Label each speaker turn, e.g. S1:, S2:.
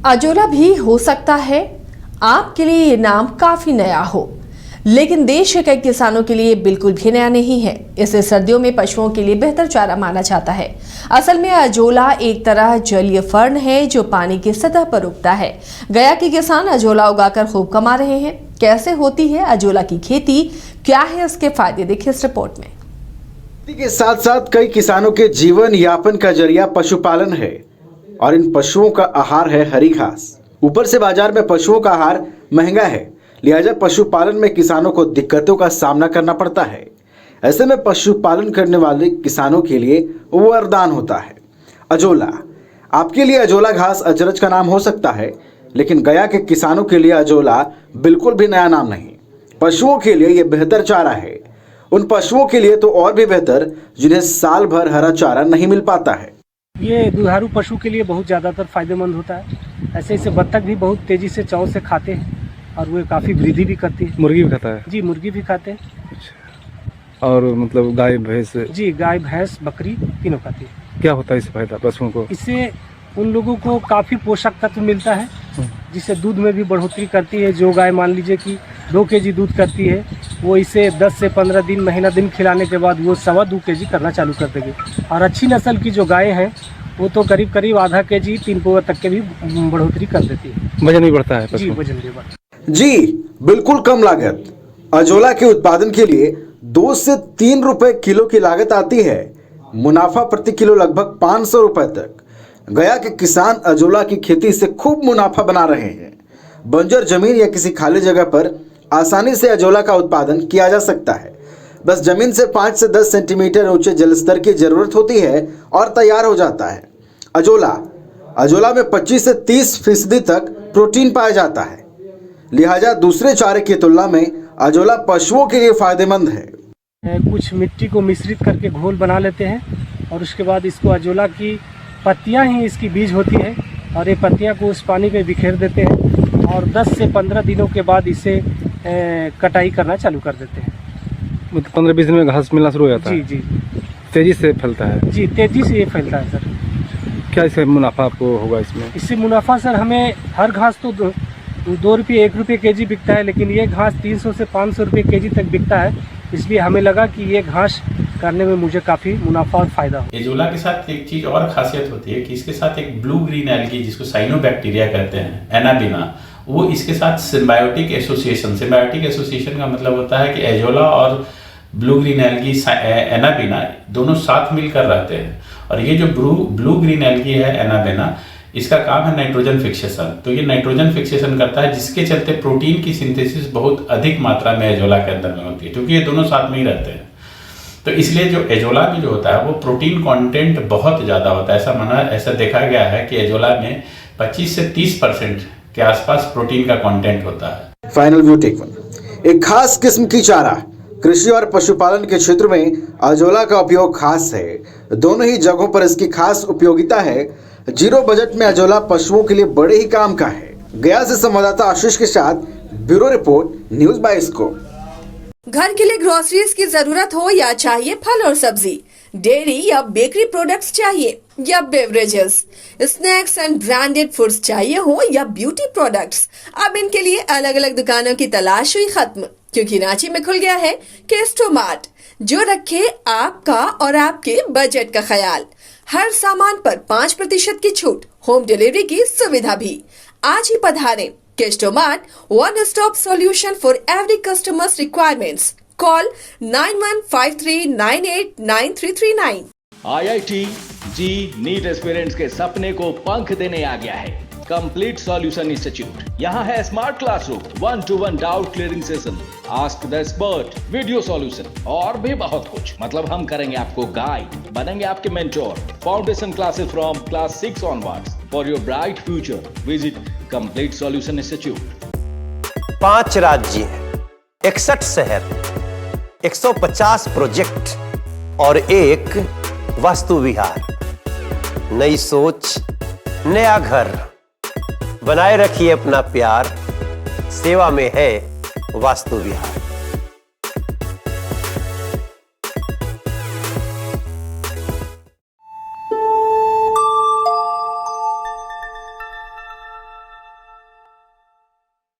S1: Azolla भी हो सकता है आपके लिए ये नाम काफी नया हो, लेकिन देश के कई किसानों के लिए बिल्कुल भी नया नहीं है। इसे सर्दियों में पशुओं के लिए बेहतर चारा माना जाता है। असल में अजोला एक तरह जलीय फर्न है जो पानी की सतह पर उगता है। गया के किसान अजोला उगाकर खूब कमा रहे हैं। कैसे होती है अजोला की खेती, क्या है इसके फायदे, देखिए इस रिपोर्ट में।
S2: के साथ साथ कई किसानों के जीवन यापन का जरिया पशुपालन है और इन पशुओं का आहार है हरी घास। ऊपर से बाजार में पशुओं का आहार महंगा है, लिहाजा पशुपालन में किसानों को दिक्कतों का सामना करना पड़ता है। ऐसे में पशुपालन करने वाले किसानों के लिए वरदान होता है अजोला। आपके लिए अजोला घास अचरज का नाम हो सकता है, लेकिन गया के किसानों के लिए अजोला बिल्कुल भी नया नाम नहीं। पशुओं के लिए यह बेहतर चारा है, उन पशुओं के लिए तो और भी बेहतर जिन्हें साल भर हरा चारा नहीं मिल पाता है।
S3: ये दुधारू पशु के लिए बहुत ज़्यादातर फायदेमंद होता है। ऐसे इसे बत्तख भी बहुत तेज़ी से चाव से खाते हैं और वो काफ़ी वृद्धि भी करती है।
S4: मुर्गी भी खाता है?
S3: जी, मुर्गी भी खाते हैं।
S4: अच्छा। और मतलब गाय भैंस?
S3: जी, गाय भैंस बकरी तीनों खाती है।
S4: क्या होता है इससे फायदा पशुओं को?
S3: इससे उन लोगों को काफ़ी पोषक तत्व मिलता है, जिससे दूध में भी बढ़ोतरी करती है। जो गाय मान लीजिए कि 2 केजी दूध करती है, वो इसे 10 से 15 दिन महीना दिन खिलाने के बाद वो 2.25 केजी करना चालू कर देगी। और अच्छी नस्ल की जो गायें हैं वो तो करीब करीब आधा केजी 3 पौवा तक के भी बढ़ोतरी कर देती है।
S4: वजन भी बढ़ता है?
S3: जी, वजन भी बढ़ता है।
S2: जी बिल्कुल कम लागत। अजोला के उत्पादन के लिए 2 से 3 रुपए किलो की लागत आती है। मुनाफा प्रति किलो लगभग 500 रुपए तक। गया के किसान अजोला की खेती से खूब मुनाफा बना रहे हैं। बंजर जमीन या किसी खाली जगह पर आसानी से अजोला का उत्पादन किया जा सकता है। बस जमीन से 5 से 10 सेंटीमीटर ऊंचे जलस्तर की जरूरत होती है और तैयार हो जाता है अजोला में 25 से 30% तक प्रोटीन पाया जाता है, लिहाजा दूसरे चारे की तुलना में अजोला पशुओं के लिए फायदेमंद है।
S3: कुछ मिट्टी को मिश्रित करके घोल बना लेते हैं और उसके बाद इसको अजोला की पत्तियां ही इसकी बीज होती है और ये पत्तियां को उस पानी में बिखेर देते हैं और 10 से 15 दिनों के बाद इसे कटाई करना चालू कर देते हैं।
S4: मतलब 15-20 दिन में घास मिलना शुरू हो जाता है?
S3: जी।
S4: तेजी से फैलता है?
S3: जी, तेजी से ये फैलता है सर।
S4: क्या इससे मुनाफा आपको होगा इसमें?
S3: इससे मुनाफा सर, हमें हर घास तो 2 रुपये 1 रुपये केजी बिकता है, लेकिन ये घास 300 से 500 रुपये केजी तक बिकता है। इसलिए हमें लगा कि ये घास करने में मुझे काफ़ी मुनाफा और फायदा हो।
S5: अजोला के साथ एक चीज़ और खासियत होती है कि इसके साथ एक ब्लू ग्रीन एल्गी जिसको साइनोबैक्टीरिया कहते हैं, एनाबिना, वो इसके साथ सिम्बायोटिक एसोसिएशन का मतलब होता है कि अजोला और ब्लू ग्रीन एल्गी एनाबिना दोनों साथ मिलकर रहते हैं। और ये जो ब्लू ग्रीन एल्गी है एनाबिना, इसका काम है नाइट्रोजन फिक्सेशन। तो ये नाइट्रोजन फिक्सेशन करता है, जिसके चलते प्रोटीन की सिंथेसिस बहुत अधिक मात्रा में अजोला के अंदर में होती है, क्योंकि ये दोनों साथ में ही रहते हैं। तो इसलिए जो अजोला में जो होता है वो प्रोटीन कंटेंट बहुत ज़्यादा होता है। ऐसा देखा गया है कि अजोला में 25 से 30% के आसपास प्रोटीन का कंटेंट होता है।
S2: Final view take 1। एक खास किस्म की चारा। कृषि और पशुपालन के क्षेत्र में अजोला का उपयोग खास है। दोनों ही जगहों पर इसकी खास उपयोगिता है। जीरो बजट में अजोला पशुओं के लिए बड़े ही काम का है। गया से संवाददाता आशीष के साथ bureau report, news by scope.
S1: घर के लिए ग्रोसरीज की जरूरत हो या चाहिए फल और सब्जी, डेयरी या बेकरी प्रोडक्ट्स चाहिए या beverages, snacks and branded foods चाहिए हो या ब्यूटी प्रोडक्ट्स, अब इनके लिए अलग अलग दुकानों की तलाश हुई खत्म, क्योंकि रांची में खुल गया है केस्टोमार्ट, जो रखे आपका और आपके बजट का ख्याल। हर सामान पर 5% की छूट, होम डिलीवरी की सुविधा भी। आज ही पधारें। केस्टोमार्ट, one stop solution for every customer's requirements. Call 9153989339.
S6: IIT ji NEET aspirants के सपने को पंख देने आ गया है कंप्लीट सॉल्यूशन इंस्टीट्यूट। यहाँ है smart classroom, 1-to-1 doubt clearing session, ask the expert, video solution और भी बहुत कुछ। मतलब हम करेंगे आपको गाइड, बनेंगे आपके mentor. Foundation classes from class 6 onwards for your bright future. Visit complete solution institute.
S7: 5 राज्य, 61 शहर, 150 प्रोजेक्ट और एक वास्तु विहार। नई सोच, नया घर। बनाए रखिए अपना प्यार, सेवा में है वास्तु विहार।